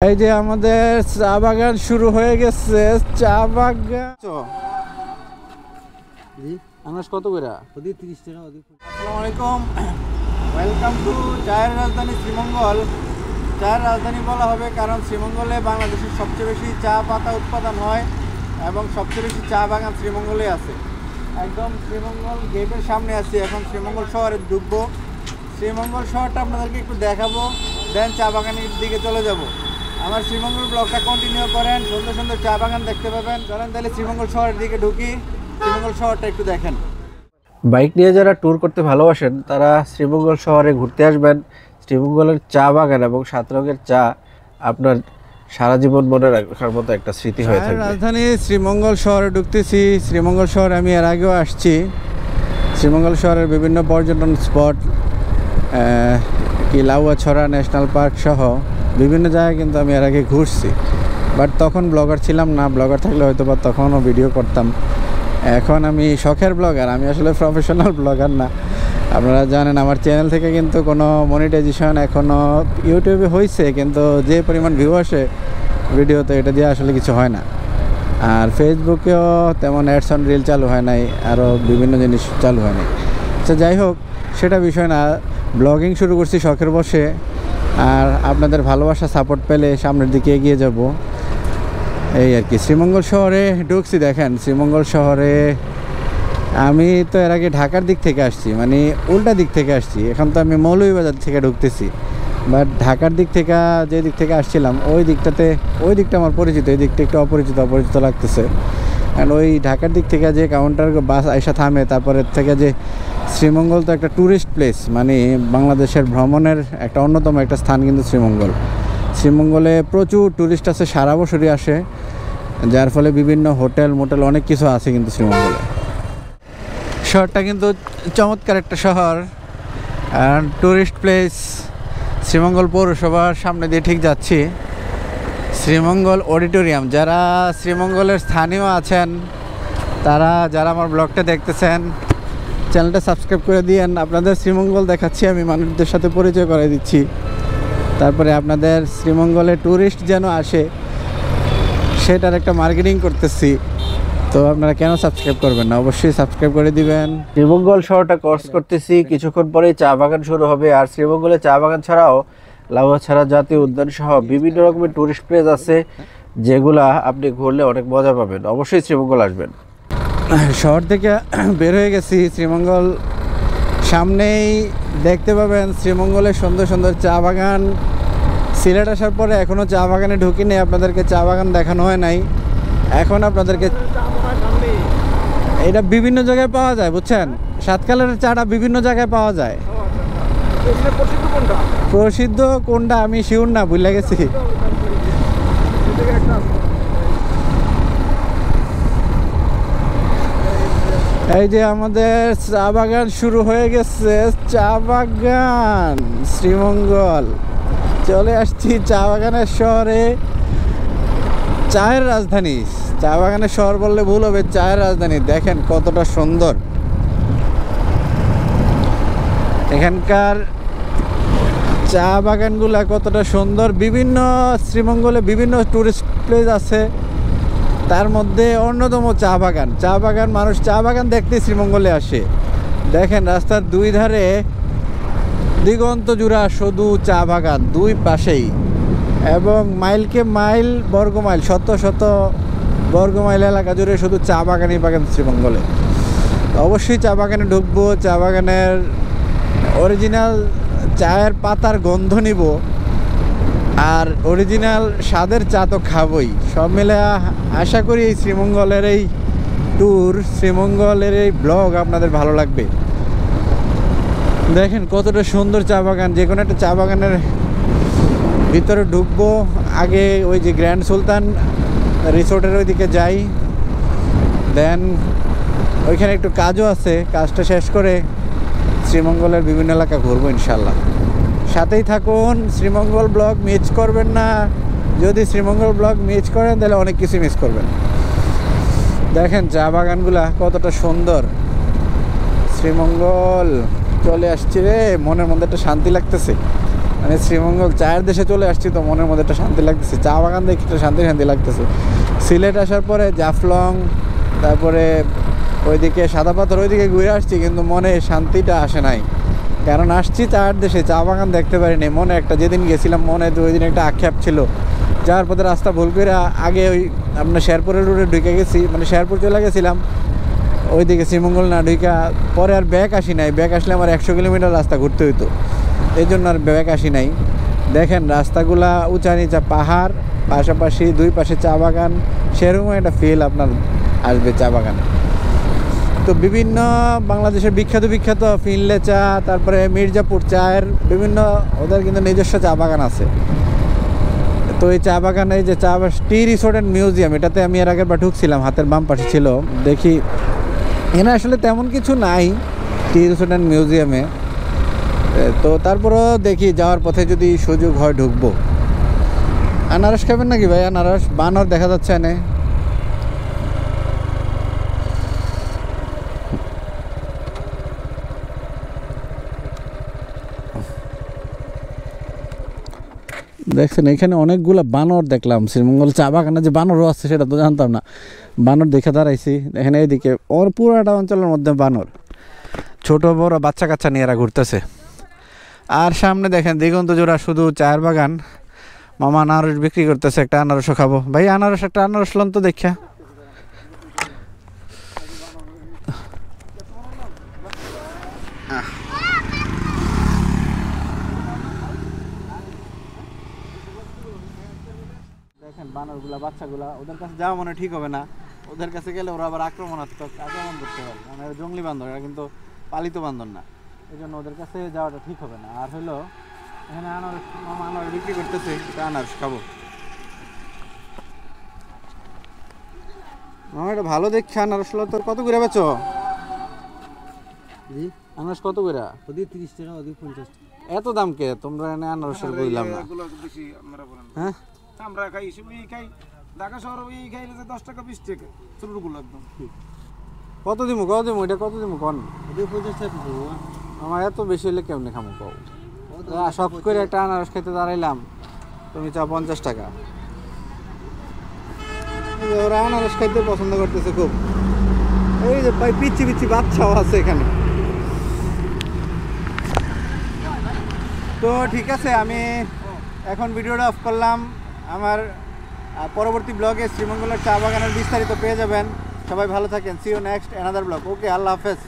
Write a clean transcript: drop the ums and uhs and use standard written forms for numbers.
এই যে আমাদের চা বাগান শুরু হয়ে গেছে। চা বাগান কত করে? 30 টাকা। আসসালামু আলাইকুম, ওয়েলকাম টু চায়ের রাজধানী শ্রীমঙ্গল। চায়ের রাজধানী বলা হবে কারণ শ্রীমঙ্গলে বাংলাদেশের সবচেয়ে বেশি চা পাতা উৎপাদন হয় এবং সবচেয়ে বেশি চা বাগান শ্রীমঙ্গলে আছে। একদম শ্রীমঙ্গল গেটের সামনে আছি। এখন শ্রীমঙ্গল শহরে ঢুকবো। শ্রীমঙ্গল শহরটা আপনাদেরকে একটু দেখাবো, দেন চা বাগানের দিকে চলে যাব। আমার শ্রীমঙ্গল ব্লগটা কন্টিনিউ করেন, সুন্দর সুন্দর চা বাগান দেখতে পাবেন। চলেন তাহলে শ্রীমঙ্গল শহরের দিকে ঢুকি, শ্রীমঙ্গল শহরটা একটু দেখেন। বাইক নিয়ে যারা ট্যুর করতে ভালোবাসেন তারা শ্রীমঙ্গল শহরে ঘুরতে আসবেন। শ্রীমঙ্গলের চা বাগান এবং 7 রঙের চা আপনার সারা জীবন মনে রাখার মতো একটা স্মৃতি হয়ে থাকবে। রাজধানী শ্রীমঙ্গল শহরে ঢুকতেছি। শ্রীমঙ্গল শহরে আমি এর আগেও আসছি। শ্রীমঙ্গল শহরের বিভিন্ন পর্যটন স্পট, লাউয়াছড়া ন্যাশনাল পার্ক সহ বিভিন্ন জায়গায় কিন্তু আমি এর আগে ঘুরছি, বাট তখন ব্লগার ছিলাম না। ব্লগার থাকলে হয়তো বা তখনও ভিডিও করতাম। এখন আমি শখের ব্লগার, আমি আসলে প্রফেশনাল ব্লগার না। আপনারা জানেন আমার চ্যানেল থেকে কিন্তু কোনো মনিটাইজেশন এখনও ইউটিউবে হয়েছে, কিন্তু যে পরিমাণ ভিউ আসে ভিডিওতে এটা দিয়ে আসলে কিছু হয় না। আর ফেসবুকেও তেমন অ্যাডস অন রিল চালু হয় নাই, আরও বিভিন্ন জিনিস চালু হয় নাই। আচ্ছা, যাই হোক, সেটা বিষয় না। ব্লগিং শুরু করছি শখের বসে, আর আপনাদের ভালোবাসা সাপোর্ট পেলে সামনের দিকে এগিয়ে যাব, এই আর কি। শ্রীমঙ্গল শহরে ঢুকছি। দেখেন শ্রীমঙ্গল শহরে আমি তো এর আগে ঢাকার দিক থেকে আসছি, মানে উল্টা দিক থেকে আসছি। এখন তো আমি মৌলভীবাজার থেকে ঢুকতেছি, বাট ঢাকার দিক থেকে যে দিক থেকে আসছিলাম ওই দিকটা আমার পরিচিত, এই দিকটা একটু অপরিচিত লাগতেছে। কারণ ওই ঢাকার দিক থেকে যে কাউন্টার বাস আইসা থামে, তারপরের থেকে যে শ্রীমঙ্গল তো একটা ট্যুরিস্ট প্লেস, মানে বাংলাদেশের ভ্রমণের একটা অন্যতম একটা স্থান কিন্তু শ্রীমঙ্গলে প্রচুর ট্যুরিস্ট আছে, সারা বছরই আসে, যার ফলে বিভিন্ন হোটেল মোটেল অনেক কিছু আছে কিন্তু শ্রীমঙ্গলে। শহরটা কিন্তু চমৎকার একটা শহর, ট্যুরিস্ট প্লেস। শ্রীমঙ্গল পৌরসভার সামনে দিয়ে ঠিক যাচ্ছি। শ্রীমঙ্গল অডিটোরিয়াম, যারা শ্রীমঙ্গলের স্থানীয় আছেন তারা, যারা আমার ব্লগটা দেখতেছেন, চ্যানেলটা সাবস্ক্রাইব করে দিয়েন। আপনাদের শ্রীমঙ্গল দেখাচ্ছি, আমি মানুষদের সাথে পরিচয় করে দিচ্ছি। তারপরে আপনাদের শ্রীমঙ্গলে ট্যুরিস্ট যেন আসে সেটার একটা মার্কেটিং করতেছি। তো আপনারা কেন সাবস্ক্রাইব করবেন না? অবশ্যই সাবস্ক্রাইব করে দিবেন। শ্রীমঙ্গল শহরটা ক্রস করতেছি, কিছুক্ষণ পরেই চা বাগান শুরু হবে। আর শ্রীমঙ্গলে চা বাগান ছাড়াও লাউয়াছড়া জাতীয় উদ্যান সহ বিভিন্ন রকমের ট্যুরিস্ট প্লেস আছে, যেগুলা আপনি ঘুরলে অনেক মজা পাবেন। অবশ্যই শ্রীমঙ্গল আসবেন। শহর থেকে বের হয়ে গেছি, শ্রীমঙ্গল সামনেই দেখতে পাবেন শ্রীমঙ্গলের সুন্দর সুন্দর চা বাগান। সিলেট আসার পরে এখনও চা বাগানে ঢুকিনি, আপনাদেরকে চা বাগান দেখানো হয় নাই। এখন আপনাদেরকে এটা বিভিন্ন জায়গায় পাওয়া যায়, বুঝছেন? সাতকালের চাটা বিভিন্ন জায়গায় পাওয়া যায়। প্রসিদ্ধ কোনটা আমি শিওর না, ভুলে গেছি। এই যে আমাদের চা বাগান শুরু হয়ে গেছে। চা বাগান শ্রীমঙ্গল, চলে আসছি চা বাগানের শহরে, চায়ের রাজধানী। চা বাগানের শহর বললে ভুল হবে, চায়ের রাজধানী। দেখেন কতটা সুন্দর এখানকার চা বাগানগুলা, কতটা সুন্দর। বিভিন্ন শ্রীমঙ্গলে বিভিন্ন টুরিস্ট প্লেস আছে, তার মধ্যে অন্যতম চা বাগান। মানুষ চা বাগান দেখতে শ্রীমঙ্গলে আসে। দেখেন রাস্তার দুই ধারে দিগন্ত জুড়া শুধু চা বাগান, দুই পাশেই, এবং মাইলকে মাইল বর্গমাইল, শত শত বর্গমাইল এলাকা জুড়ে শুধু চা বাগানই বাগান শ্রীমঙ্গলে। অবশ্যই চা বাগানে ঢুকবো, চা বাগানের অরিজিনাল চায়ের পাতার গন্ধ নিব, আর অরিজিনাল স্বাদের চা তো খাবই। সব মিলে আশা করি এই শ্রীমঙ্গলের এই ট্যুর, শ্রীমঙ্গলের এই ব্লগ আপনাদের ভালো লাগবে। দেখেন কতটা সুন্দর চা বাগান। যে কোনো একটা চা বাগানের ভিতরে ঢুকবো, আগে ওই যে গ্র্যান্ড সুলতান রিসোর্টের ওইদিকে যাই, দেন ওইখানে একটু কাজও আছে, কাজটা শেষ করে শ্রীমঙ্গলের বিভিন্ন এলাকা ঘুরবো ইনশাল্লাহ। সাথেই থাকুন, শ্রীমঙ্গল ব্লগ মিস করবেন না। যদি শ্রীমঙ্গল ব্লগ মিস করেন তাহলে অনেক কিছু মিস করবেন। দেখেন চা বাগানগুলা কতটা সুন্দর। শ্রীমঙ্গল চলে আসছে রে, মনের মধ্যে একটা শান্তি লাগতেছে। মানে শ্রীমঙ্গল চায়ের দেশে চলে আসছি তো মনের মধ্যে একটা শান্তি লাগতেছে, চা বাগান দেখে একটা শান্তি শান্তি লাগতেছে। সিলেট আসার পরে জাফলং, তারপরে ওইদিকে সাদা পাথর ওইদিকে ঘুরে আসছি, কিন্তু মনে শান্তিটা আসে নাই, কারণ আসছি চায়ের দেশে, চা বাগান দেখতে পারিনি। মনে একটা যেদিন গেছিলাম মনে ওই দিন একটা আক্ষেপ ছিল, যাওয়ার পথে রাস্তা ভুল করে আগে ওই আপনার শেরপুরের রোডে ঢুকে গেছি, মানে শেরপুর চলে গেছিলাম, ওইদিকে শ্রীমঙ্গল না ঢুকা পরে আর ব্যাক আসি নাই। ব্যাক আসলে আমার 100 কিলোমিটার রাস্তা ঘুরতে হইতো, এই জন্য আর ব্যাক আসি নাই। দেখেন রাস্তাগুলা উঁচা নিচা, পাহাড়, পাশাপাশি দুই পাশে চা বাগান, সেরকম একটা ফিল আপনার আসবে চা বাগানে। তো বিভিন্ন বাংলাদেশের বিখ্যাত বিখ্যাত ফিনলে চা, তারপরে মির্জাপুর চায়ের বিভিন্ন, ওদের কিন্তু নিজস্ব চা বাগান আছে। তো এই চা বাগানে যে চা টি রিসোর্ট অ্যান্ড মিউজিয়াম, এটাতে আমি এর আগের বার ঢুকছিলাম, হাতের বাম পাশে ছিল। দেখি এখানে আসলে তেমন কিছু নাই টি রিসোর্ট অ্যান্ড মিউজিয়ামে, তো তারপরও দেখি যাওয়ার পথে যদি সুযোগ হয় ঢুকবো। আনারস খাবেন নাকি ভাই? আনারস, বানর দেখা যাচ্ছে এনে। দেখছেন এখানে অনেকগুলো বানর দেখলাম। শ্রীমঙ্গল চা বাগানে যে বানরও আছে সেটা তো জানতাম না। বানর দেখে দাঁড়াইছি, এখানে এইদিকে ওর পুরাটা অঞ্চলের মধ্যে বানর, ছোট বড় বাচ্চা কাচ্চা নিয়ে এরা ঘুরতেছে। আর সামনে দেখেন দিগন্ত জোড়া শুধু চায়ের বাগান। মামা আনারস বিক্রি করতেছে, একটা আনারসও খাবো। ভাই আনারস, একটা আনারস লন তো দেখা। দেখেন বানরগুলা, বাচ্চাগুলা, ওদের কাছে যাওয়া মনে ঠিক হবে না। ওদের কাছে গেলে ওরা আবার আক্রমণ করতে পারে, মানে জঙ্গলি বান্দর, এরা কিন্তু পালিত বান্দর না, এই জন্য ওদের কাছে যাওয়াটা ঠিক হবে না। আর হলো এখানে আনারস, মামা আনারস বিক্রি করতেছে, এটা আনারস খাবো। মামা এটা ভালো দেখছে আনারস, তোর কত করে বেচো? আনারস কত করে? 30 টাকা, 50 টাকা। এত দাম কে তোমরা? এনে আনারসের বুঝলাম না। হ্যাঁ আমরা খাই ওই খাই, ঢাকা শহর ওই খাইলে 10 টাকা 20 টাকা ছোটগুলো একদম। কত দিমু এটা কত দিমু কোন? 50 টাকা দিব। আমার এত বেশি হলে কেমনে খামো কও? শখ করে একটা আনারস খেতে দাঁড়াইলাম, তুমি চাও 50 টাকা। ওরা আনারস খাইতে পছন্দ করতেছে খুব। এই যে পিচ্ছি পিচ্ছি বাচ্চাও আছে এখানে। তো ঠিক আছে, আমি এখন ভিডিওটা অফ করলাম। আমার পরবর্তী ব্লগে শ্রীমঙ্গলের চা বাগানের বিস্তারিত পেয়ে যাবেন। সবাই ভালো থাকেন। See you next another blog. Okay, আল্লাহ হাফেজ।